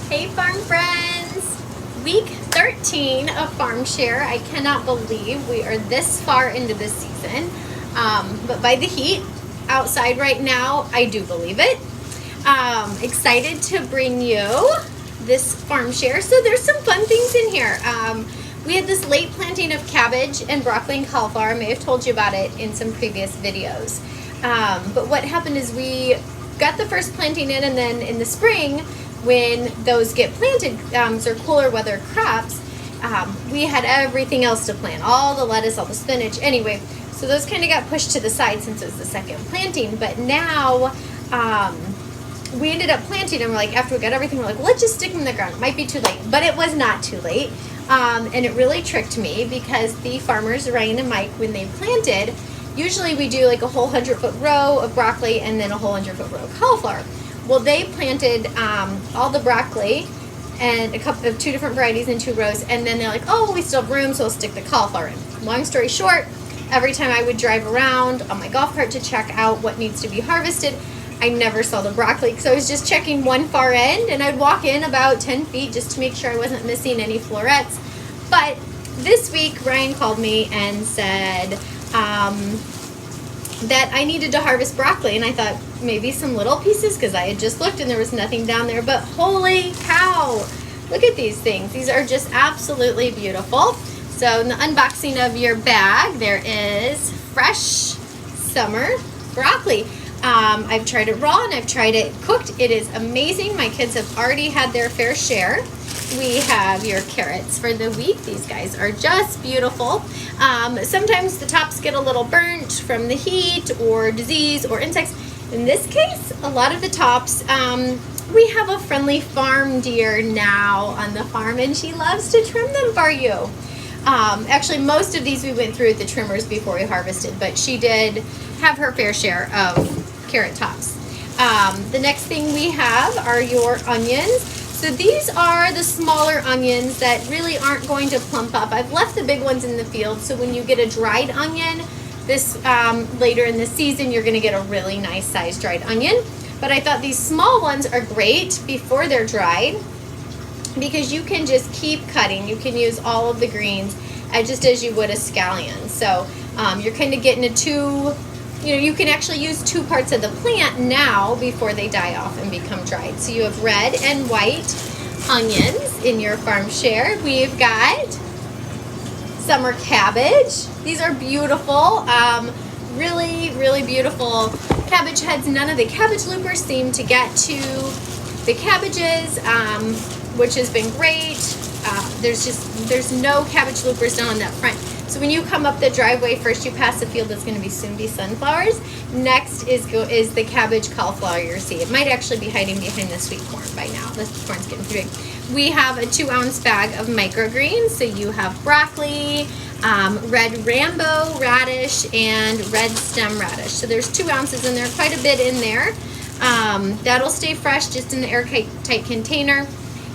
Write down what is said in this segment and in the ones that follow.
Hey farm friends! Week 13 of Farm Share. I cannot believe we are this far into this season. But by the heat outside right now, I do believe it. Excited to bring you this Farm Share. So there's some fun things in here. We had this late planting of cabbage and broccoli and cauliflower. I may have told you about it in some previous videos. But what happened is we got the first planting in, and then in the spring, when those get planted, they're cooler weather crops, we had everything else to plant, all the lettuce, all the spinach. Anyway, so those kind of got pushed to the side since it was the second planting. But now we ended up planting them. Like, after we got everything, we're like, let's just stick them in the ground. It might be too late, but it was not too late. And it really tricked me because the farmers, Ryan and Mike, when they planted, usually we do like a whole 100-foot row of broccoli and then a whole 100-foot row of cauliflower. Well, they planted all the broccoli and a couple of 2 different varieties in 2 rows, and then they're like, oh, we still have room, so we'll stick the cauliflower in. Long story short, every time I would drive around on my golf cart to check out what needs to be harvested, I never saw the broccoli because I was just checking one far end, and I'd walk in about 10 feet just to make sure I wasn't missing any florets. But this week, Ryan called me and said that I needed to harvest broccoli, and I thought maybe some little pieces because I had just looked and there was nothing down there. But holy cow, look at these things. These are just absolutely beautiful. So in the unboxing of your bag, there is fresh summer broccoli. I've tried it raw and I've tried it cooked. It is amazing. My kids have already had their fair share. We have your carrots for the week. These guys are just beautiful. Sometimes the tops get a little burnt from the heat or disease or insects. In this case, a lot of the tops, we have a friendly farm deer now on the farm, and she loves to trim them for you. Actually, most of these we went through the trimmers before we harvested, but she did have her fair share of carrot tops. The next thing we have are your onions. So these are the smaller onions that really aren't going to plump up. I've left the big ones in the field, so when you get a dried onion, this later in the season, you're gonna get a really nice sized dried onion. But I thought these small ones are great before they're dried because you can just keep cutting. You can use all of the greens just as you would a scallion. So you're kind of getting you can actually use 2 parts of the plant now before they die off and become dried. So you have red and white onions in your farm share. We've got summer cabbage. These are beautiful, really, really beautiful cabbage heads. None of the cabbage loopers seem to get to the cabbages, which has been great. There's no cabbage loopers down on that front. So when you come up the driveway, first you pass a field that's going to soon be sunflowers. Next is the cabbage cauliflower you see. It might actually be hiding behind the sweet corn by now. The corn's getting too big. We have a 2-ounce bag of microgreens. So you have broccoli, red Rambo radish, and red stem radish. So there's 2 ounces in there, quite a bit in there. That'll stay fresh just in the airtight container.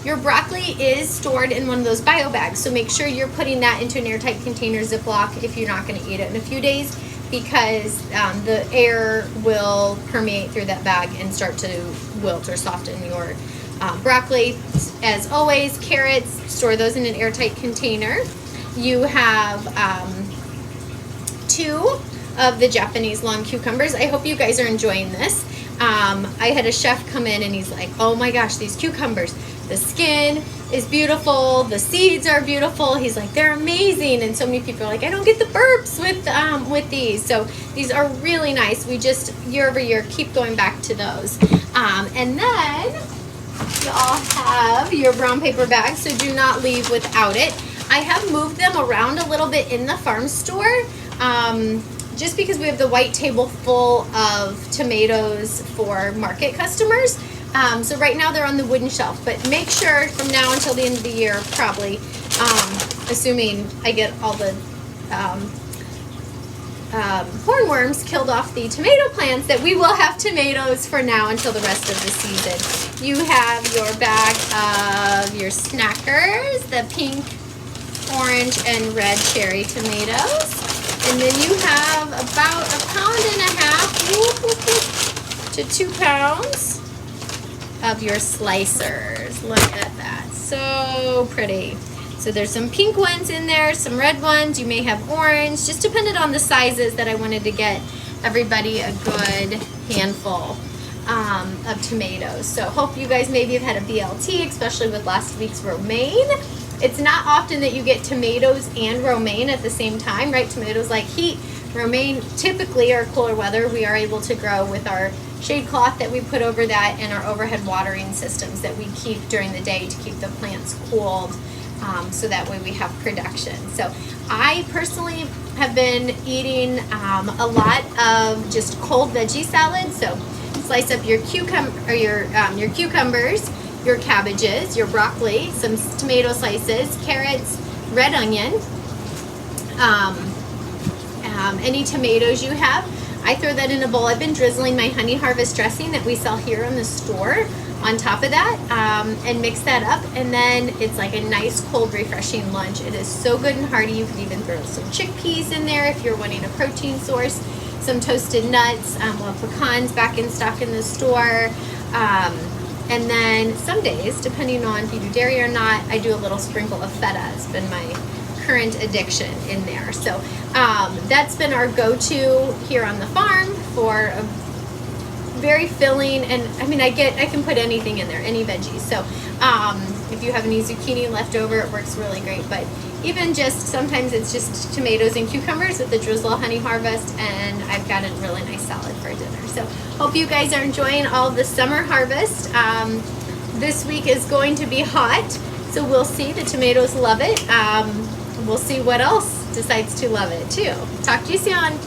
Your broccoli is stored in one of those bio bags, so make sure you're putting that into an airtight container, Ziploc, if you're not going to eat it in a few days, because the air will permeate through that bag and start to wilt or soften your broccoli. As always, carrots, store those in an airtight container. You have 2 of the Japanese long cucumbers. I hope you guys are enjoying this. I had a chef come in and he's like, oh my gosh, these cucumbers. The skin is beautiful. The seeds are beautiful. He's like, they're amazing. And so many people are like, I don't get the burps with these. So these are really nice. We just year over year keep going back to those. And then you all have your brown paper bags, so do not leave without it. I have moved them around a little bit in the farm store. Just because we have the white table full of tomatoes for market customers. So right now they're on the wooden shelf, but make sure from now until the end of the year, probably, assuming I get all the hornworms killed off the tomato plants, that we will have tomatoes for now until the rest of the season. You have your bag of your snackers, the pink, orange, and red cherry tomatoes. And then you have about 1.5 pounds to 2 pounds of your slicers. Look at So pretty. So there's some pink ones in there, some red ones. You may have orange, just depended on the sizes that I wanted to get everybody a good handful of tomatoes. So hope you guys maybe have had a BLT, especially with last week's romaine. It's not often that you get tomatoes and romaine at the same time, right? Tomatoes like heat. Romaine, typically our cooler weather, we are able to grow with our shade cloth that we put over that and our overhead watering systems that we keep during the day to keep the plants cooled, so that way we have production. So I personally have been eating a lot of just cold veggie salad. So slice up your cucumbers, your cabbages, your broccoli, some tomato slices, carrots, red onion, any tomatoes you have. I throw that in a bowl. I've been drizzling my Honey Harvest dressing that we sell here in the store on top of that, and mix that up, and then it's like a nice cold refreshing lunch. It is so good and hearty. You could even throw some chickpeas in there if you're wanting a protein source, some toasted nuts. We'll have pecans back in stock in the store, and then some days, depending on if you do dairy or not, I do a little sprinkle of feta. It's been my current addiction in there. So that's been our go-to here on the farm for a very filling, and I mean I can put anything in there, any veggies. So if you have any zucchini left over, it works really great. But even just sometimes it's just tomatoes and cucumbers with the drizzle Honey Harvest, and I've got a really nice salad for dinner. So hope you guys are enjoying all the summer harvest. This week is going to be hot, so we'll see. The tomatoes love it. We'll see what else decides to love it too. Talk to you soon.